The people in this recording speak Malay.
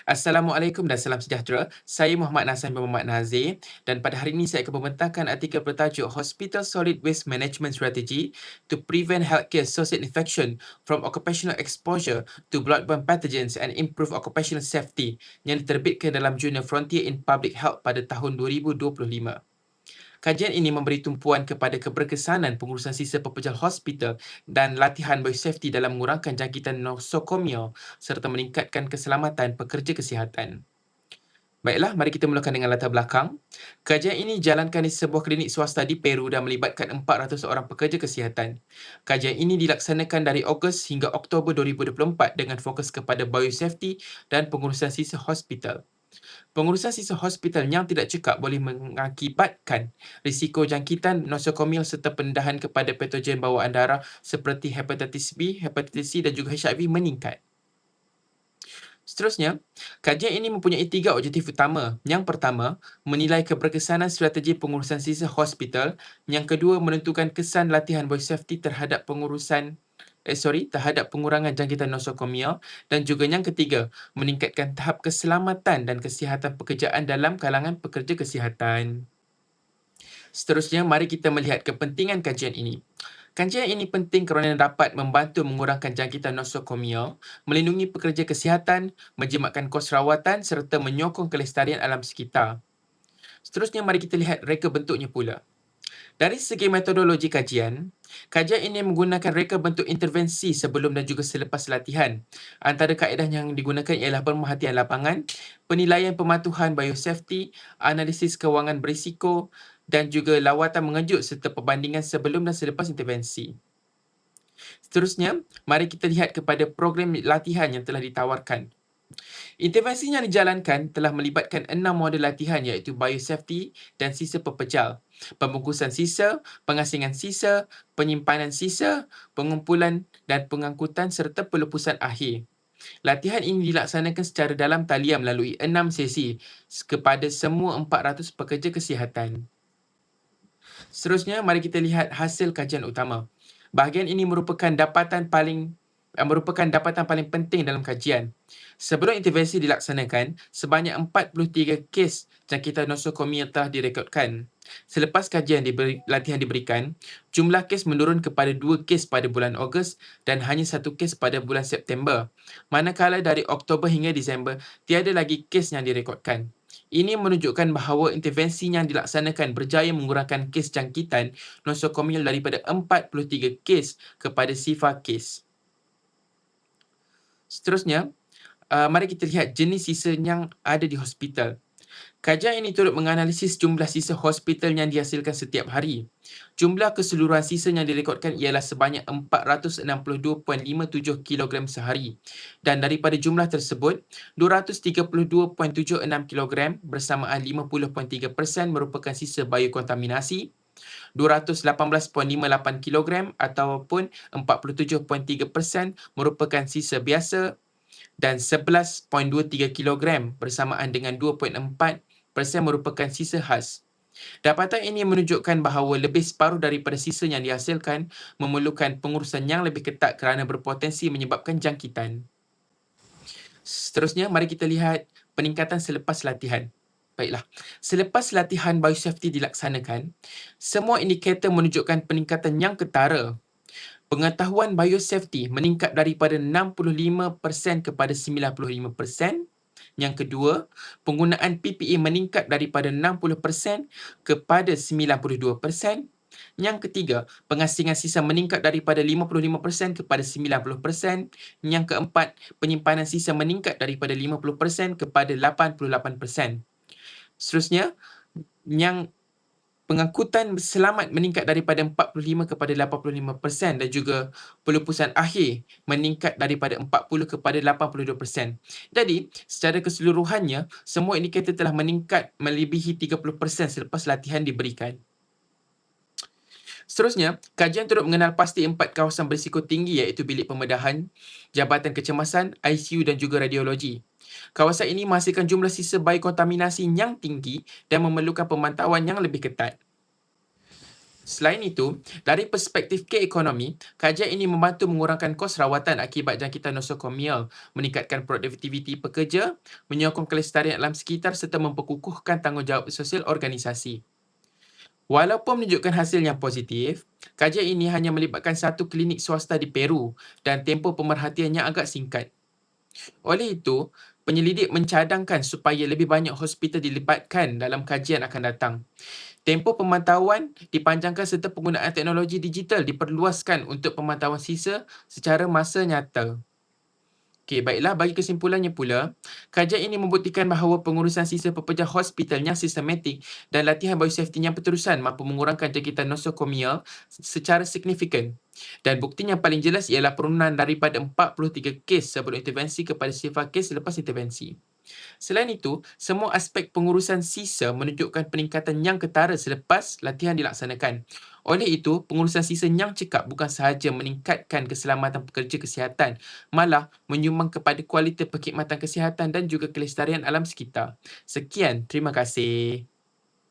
Assalamualaikum dan salam sejahtera. Saya Muhammad Nassan bin Muhammad Nazir dan pada hari ini saya akan membentangkan artikel bertajuk Hospital Solid Waste Management Strategy to Prevent Healthcare Associated Infection from Occupational Exposure to Bloodborne Pathogens and Improve Occupational Safety yang diterbitkan dalam Jurnal Frontier in Public Health pada tahun 2025. Kajian ini memberi tumpuan kepada keberkesanan pengurusan sisa pepejal hospital dan latihan biosafety dalam mengurangkan jangkitan nosocomial serta meningkatkan keselamatan pekerja kesihatan. Baiklah, mari kita mulakan dengan latar belakang. Kajian ini dijalankan di sebuah klinik swasta di Peru dan melibatkan 400 orang pekerja kesihatan. Kajian ini dilaksanakan dari Ogos hingga Oktober 2024 dengan fokus kepada biosafety dan pengurusan sisa hospital. Pengurusan sisa hospital yang tidak cekap boleh mengakibatkan risiko jangkitan nosocomial serta pendedahan kepada patogen bawaan darah seperti hepatitis B, hepatitis C dan juga HIV meningkat. Seterusnya, kajian ini mempunyai 3 objektif utama. Yang pertama, menilai keberkesanan strategi pengurusan sisa hospital. Yang kedua, menentukan kesan latihan biosafety terhadap pengurangan jangkitan nosocomial dan juga yang ketiga, meningkatkan tahap keselamatan dan kesihatan pekerjaan dalam kalangan pekerja kesihatan. Seterusnya, mari kita melihat kepentingan kajian ini. Kajian ini penting kerana dapat membantu mengurangkan jangkitan nosocomial, melindungi pekerja kesihatan, menjimatkan kos rawatan serta menyokong kelestarian alam sekitar. Seterusnya, mari kita lihat reka bentuknya pula. Dari segi metodologi kajian ini menggunakan reka bentuk intervensi sebelum dan juga selepas latihan. Antara kaedah yang digunakan ialah pemerhatian lapangan, penilaian pematuhan biosafety, analisis kewangan berisiko dan juga lawatan mengejut serta perbandingan sebelum dan selepas intervensi. Seterusnya, mari kita lihat kepada program latihan yang telah ditawarkan. Intervensi yang dijalankan telah melibatkan 6 model latihan iaitu biosafety dan sisa pepejal, pembungkusan sisa, pengasingan sisa, penyimpanan sisa, pengumpulan dan pengangkutan serta pelupusan akhir. Latihan ini dilaksanakan secara dalam talian melalui 6 sesi kepada semua 400 pekerja kesihatan. Seterusnya, mari kita lihat hasil kajian utama. Bahagian ini merupakan dapatan paling penting dalam kajian. Sebelum intervensi dilaksanakan, sebanyak 43 kes jangkitan nosocomial telah direkodkan. Selepas latihan diberikan, jumlah kes menurun kepada 2 kes pada bulan Ogos dan hanya 1 kes pada bulan September. Manakala dari Oktober hingga Disember, tiada lagi kes yang direkodkan. Ini menunjukkan bahawa intervensi yang dilaksanakan berjaya mengurangkan kes jangkitan nosocomial daripada 43 kes kepada 0 kes. Seterusnya, mari kita lihat jenis sisa yang ada di hospital. Kajian ini turut menganalisis jumlah sisa hospital yang dihasilkan setiap hari. Jumlah keseluruhan sisa yang direkodkan ialah sebanyak 462.57 kg sehari. Dan daripada jumlah tersebut, 232.76 kg bersamaan 50.3% merupakan sisa biokontaminasi, 218.58 kg ataupun 47.3% merupakan sisa biasa dan 11.23 kg bersamaan dengan 2.4% merupakan sisa khas. Dapatan ini menunjukkan bahawa lebih separuh daripada sisa yang dihasilkan memerlukan pengurusan yang lebih ketat kerana berpotensi menyebabkan jangkitan. Seterusnya, mari kita lihat peningkatan selepas latihan. Baiklah, selepas latihan biosafety dilaksanakan, semua indikator menunjukkan peningkatan yang ketara. Pengetahuan biosafety meningkat daripada 65% kepada 95%. Yang kedua, penggunaan PPE meningkat daripada 60% kepada 92%. Yang ketiga, pengasingan sisa meningkat daripada 55% kepada 90%. Yang keempat, penyimpanan sisa meningkat daripada 50% kepada 88%. Seterusnya, yang pengangkutan selamat meningkat daripada 45 kepada 85% dan juga pelupusan akhir meningkat daripada 40 kepada 82%. Jadi, secara keseluruhannya, semua indikator telah meningkat melebihi 30% selepas latihan diberikan. Seterusnya, kajian turut mengenal pasti 4 kawasan berisiko tinggi iaitu bilik pembedahan, jabatan kecemasan, ICU dan juga radiologi. Kawasan ini menghasilkan jumlah sisa biokontaminasi yang tinggi dan memerlukan pemantauan yang lebih ketat. Selain itu, dari perspektif keekonomi, kajian ini membantu mengurangkan kos rawatan akibat jangkitan nosokomial, meningkatkan produktiviti pekerja, menyokong kelestarian alam sekitar serta memperkukuhkan tanggungjawab sosial organisasi. Walaupun menunjukkan hasil yang positif, kajian ini hanya melibatkan satu klinik swasta di Peru dan tempoh pemerhatiannya agak singkat. Oleh itu, penyelidik mencadangkan supaya lebih banyak hospital dilibatkan dalam kajian akan datang. Tempoh pemantauan dipanjangkan serta penggunaan teknologi digital diperluaskan untuk pemantauan sisa secara masa nyata. Okey, baiklah, bagi kesimpulannya pula, kajian ini membuktikan bahawa pengurusan sisa pekerja hospital yang sistematik dan latihan biosafety yang berterusan mampu mengurangkan jangkitan nosokomial secara signifikan. Dan bukti yang paling jelas ialah penurunan daripada 43 kes sebelum intervensi kepada 0 kes selepas intervensi. Selain itu, semua aspek pengurusan sisa menunjukkan peningkatan yang ketara selepas latihan dilaksanakan. Oleh itu, pengurusan sisa yang cekap bukan sahaja meningkatkan keselamatan pekerja kesihatan, malah menyumbang kepada kualiti perkhidmatan kesihatan dan juga kelestarian alam sekitar. Sekian, terima kasih.